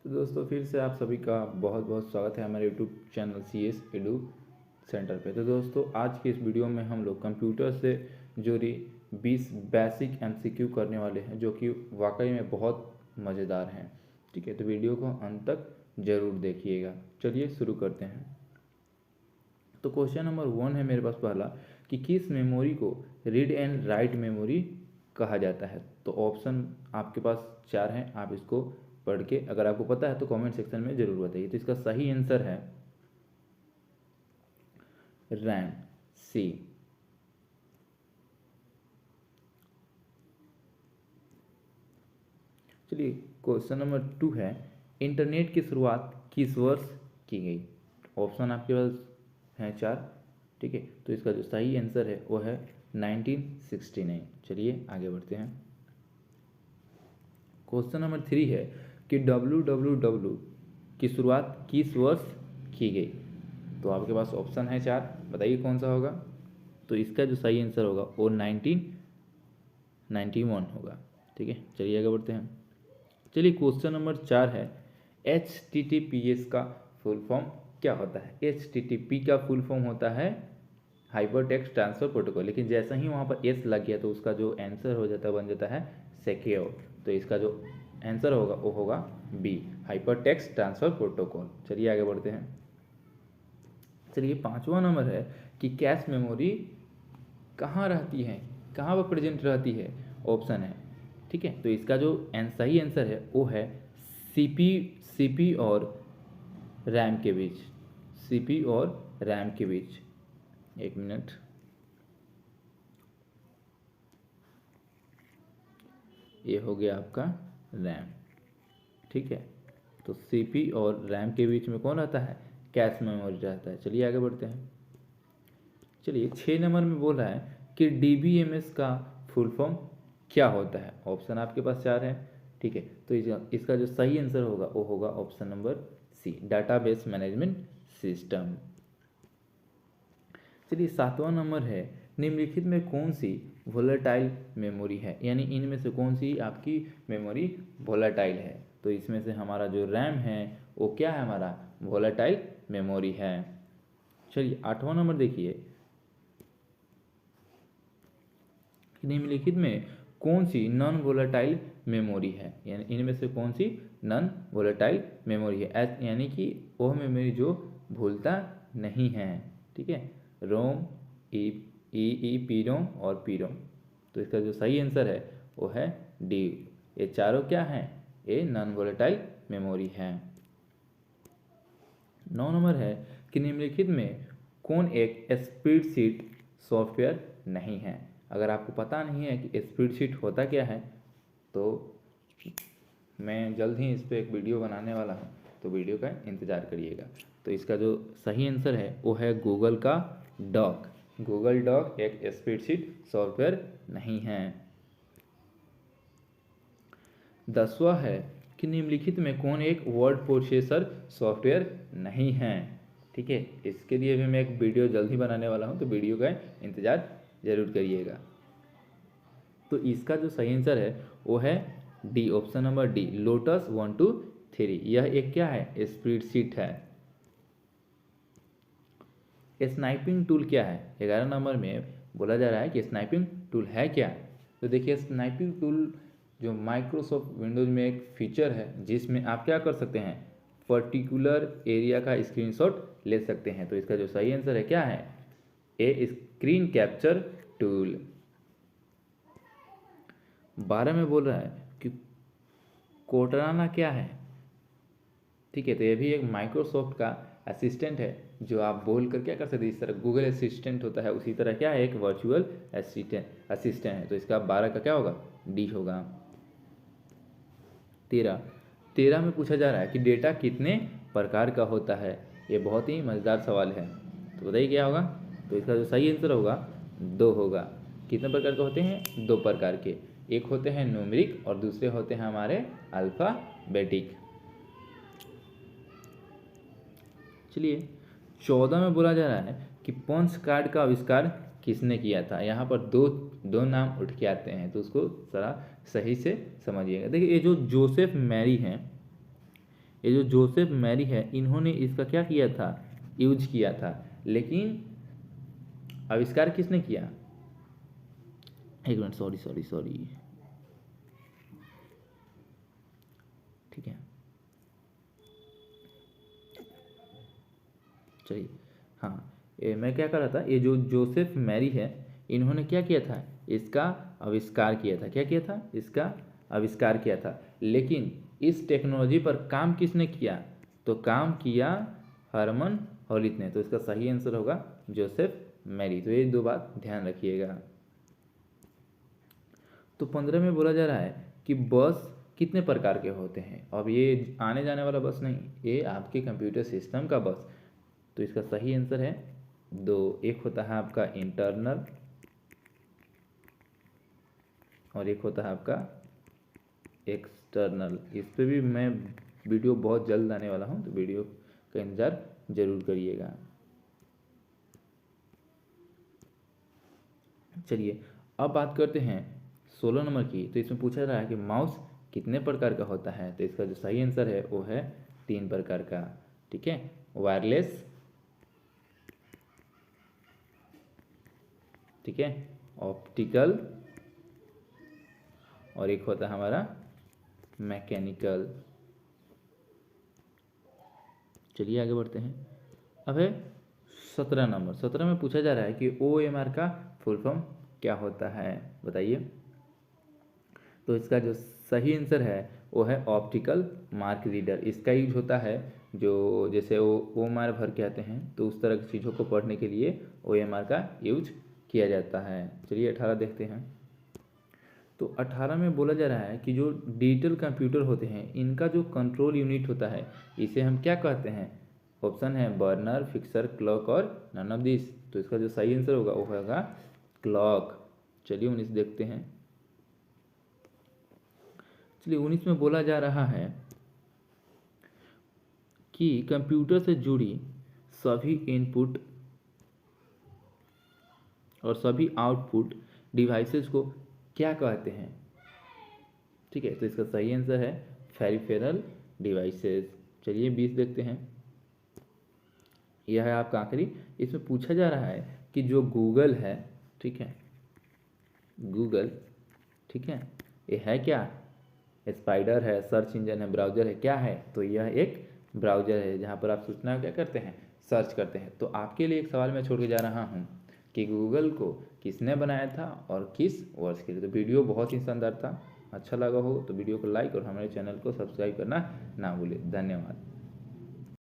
तो दोस्तों फिर से आप सभी का बहुत बहुत स्वागत है हमारे YouTube channel CS edu centre पे। तो दोस्तों आज की इस वीडियो में हम लोग कंप्यूटर से जुड़ी 20 बेसिक MCQ करने वाले हैं जो कि वाकई में बहुत मज़ेदार हैं। ठीक है, तो वीडियो को अंत तक ज़रूर देखिएगा। चलिए शुरू करते हैं। तो क्वेश्चन नंबर 1 है मेरे पास पहला कि किस मेमोरी को रीड एंड राइट मेमोरी कहा जाता है। तो ऑप्शन आपके पास 4 हैं, आप इसको पढ़ के अगर आपको पता है तो कमेंट सेक्शन में ज़रूर बताइए। तो इसका सही आंसर है रैम, सी। चलिए क्वेश्चन नंबर 2 है इंटरनेट की शुरुआत किस वर्ष की गई। ऑप्शन आपके पास हैं 4। ठीक है, तो इसका जो सही आंसर है वो है 1969। चलिए आगे बढ़ते हैं। क्वेश्चन नंबर 3 है कि www की शुरुआत किस वर्ष की गई। तो आपके पास ऑप्शन है 4, बताइए कौन सा होगा। तो इसका जो सही आंसर होगा वो 1991 होगा। ठीक है, चलिए आगे बढ़ते हैं। चलिए क्वेश्चन नंबर 4 है HTTPS का फुल फॉर्म क्या होता है। HTTP का फुल फॉर्म होता है हाइपर टेक्स्ट ट्रांसफर प्रोटोकॉल, लेकिन जैसा ही वहाँ पर एस लग गया तो उसका जो आंसर हो जाता है बन जाता है सिक्योर। तो इसका जो आंसर होगा वो होगा B, hyper text transfer protocol. चलिए आगे बढ़ते हैं। चलिए 5वां नंबर है कि कैश मेमोरी कहाँ रहती है, कहाँ पर प्रेजेंट रहती है। ऑप्शन है, ठीक है, तो इसका जो सही आंसर है वो है सीपी और रैम के बीच। सीपी और रैम के बीच। एक मिनट, ये हो गया आपका रैम। ठीक है, तो सीपी और रैम के बीच में कौन रहता है, कैश मेमोरी रहता है। चलिए आगे बढ़ते हैं। चलिए 6 नंबर में बोल रहा है कि DBMS का फुल फॉर्म क्या होता है। ऑप्शन आपके पास 4 है। ठीक है, तो इसका जो सही आंसर होगा वो होगा option number C, database management system. चलिए 7वां नंबर है निम्नलिखित में कौन सी वोलेटाइल मेमोरी है, यानी इनमें से कौन सी आपकी मेमोरी वोलेटाइल है। तो इसमें से हमारा जो रैम है वो क्या है, हमारा वोलेटाइल मेमोरी है। चलिए 8वां नंबर देखिए, निम्नलिखित में कौन सी नॉन वोलेटाइल मेमोरी है, यानी इनमें से कौन सी नॉन वोलेटाइल मेमोरी है, यानी कि वह मेमोरी जो भूलता नहीं है। ठीक है, रोम, ई पी रोम और पी रोम। तो इसका जो सही आंसर है वो है डी, ये चारों क्या हैं, ये नॉन वोलेटाइल मेमोरी है। 9 नंबर है कि निम्नलिखित में कौन एक स्प्रेडशीट सॉफ्टवेयर नहीं है। अगर आपको पता नहीं है कि स्प्रेडशीट होता क्या है तो मैं जल्द ही इस पर एक वीडियो बनाने वाला हूँ, तो वीडियो का इंतज़ार करिएगा। तो इसका जो सही आंसर है वो है गूगल का डॉक। गूगल डॉक एक स्प्रेडशीट सॉफ्टवेयर नहीं है। 10वां है कि निम्नलिखित में कौन एक वर्ड प्रोसेसर सॉफ्टवेयर नहीं है। ठीक है, इसके लिए भी मैं एक वीडियो जल्द ही बनाने वाला हूँ, तो वीडियो का इंतज़ार ज़रूर करिएगा। तो इसका जो सही आंसर है वो है D, option number D, lotus 1 2 3। यह एक क्या है, स्प्रेडशीट है। स्नाइपिंग टूल क्या है, 11 नंबर में बोला जा रहा है कि स्नाइपिंग टूल है क्या। तो देखिए स्नाइपिंग टूल जो माइक्रोसॉफ्ट विंडोज़ में एक फीचर है जिसमें आप क्या कर सकते हैं, पर्टिकुलर एरिया का स्क्रीनशॉट ले सकते हैं। तो इसका जो सही आंसर है क्या है, ए, स्क्रीन कैप्चर टूल। 12 में बोल रहा है कि कोर्टाना क्या है। ठीक है, तो ये भी एक माइक्रोसॉफ्ट का असिस्टेंट है जो आप बोल कर क्या कर सकते हैं, इस तरह गूगल असिस्टेंट होता है उसी तरह क्या है, एक वर्चुअल असिस्टेंट है। तो इसका 12 का क्या होगा, डी होगा। 13 में पूछा जा रहा है कि डेटा कितने प्रकार का होता है। ये बहुत ही मज़ेदार सवाल है, तो बताइए क्या होगा। तो इसका जो सही आंसर होगा 2 होगा। कितने प्रकार के होते हैं, 2 प्रकार के। एक होते हैं न्यूमेरिक और दूसरे होते हैं हमारे अल्फ़ाबेटिक। चलिए 14 में बोला जा रहा है कि पंच कार्ड का आविष्कार किसने किया था। यहाँ पर दो नाम उठ के आते हैं, तो उसको जरा सही से समझिएगा। देखिए ये जो जोसेफ मैरी हैं, ये जो जोसेफ मैरी है, इन्होंने इसका क्या किया था, यूज किया था। लेकिन आविष्कार किसने किया, एक मिनट, सॉरी सॉरी सॉरी, ठीक है, चलिए, हाँ, मैं क्या कर रहा था, ये जो जोसेफ मैरी है, इन्होंने क्या किया था, इसका आविष्कार किया था। क्या किया था, इसका आविष्कार किया था। लेकिन इस टेक्नोलॉजी पर काम किसने किया, तो काम किया हरमन होलित ने। तो इसका सही आंसर होगा जोसेफ मैरी। तो ये दो बात ध्यान रखिएगा। तो 15 में बोला जा रहा है कि बस कितने प्रकार के होते हैं। अब ये आने जाने वाला बस नहीं, ये आपके कंप्यूटर सिस्टम का बस। तो इसका सही आंसर है दो। एक होता है आपका इंटरनल और एक होता है आपका एक्सटर्नल। इस पर भी मैं वीडियो बहुत जल्द आने वाला हूँ, तो वीडियो का इंतज़ार जरूर करिएगा। चलिए अब बात करते हैं 16 नंबर की। तो इसमें पूछा जा रहा है कि माउस कितने प्रकार का होता है। तो इसका जो सही आंसर है वो है 3 प्रकार का। ठीक है, वायरलेस, ठीक है, ऑप्टिकल, और एक होता है हमारा मैकेनिकल। चलिए आगे बढ़ते हैं। अब है 17 नंबर। 17 में पूछा जा रहा है कि OMR का फुल फॉर्म क्या होता है, बताइए। तो इसका जो सही आंसर है वो है ऑप्टिकल मार्क रीडर। इसका यूज होता है जो जैसे OMR भर के आते हैं, तो उस तरह की चीज़ों को पढ़ने के लिए OMR का यूज किया जाता है। चलिए 18 देखते हैं। तो 18 में बोला जा रहा है कि जो डिजिटल कंप्यूटर होते हैं, इनका जो कंट्रोल यूनिट होता है, इसे हम क्या कहते हैं। ऑप्शन है बर्नर, फिक्सर, क्लॉक और नन ऑफ दिस। तो इसका जो सही आंसर होगा वो होगा क्लॉक। चलिए 19 देखते हैं। चलिए 19 में बोला जा रहा है कि कंप्यूटर से जुड़ी सभी इनपुट और सभी आउटपुट डिवाइसेस को क्या कहते हैं। ठीक है, तो इसका सही आंसर है पेरिफेरल डिवाइसेस। चलिए 20 देखते हैं। यह है आपका आखिरी। इसमें पूछा जा रहा है कि जो गूगल है, ठीक है, गूगल, ठीक है, ये है क्या, स्पाइडर है, सर्च इंजन है, ब्राउज़र है, क्या है। तो यह एक ब्राउज़र है जहाँ पर आप सूचना क्या करते हैं, सर्च करते हैं। तो आपके लिए एक सवाल मैं छोड़ के जा रहा हूँ कि गूगल को किसने बनाया था और किस वर्ष के लिए। तो वीडियो बहुत ही शानदार था। अच्छा लगा हो तो वीडियो को लाइक और हमारे चैनल को सब्सक्राइब करना ना भूलें। धन्यवाद।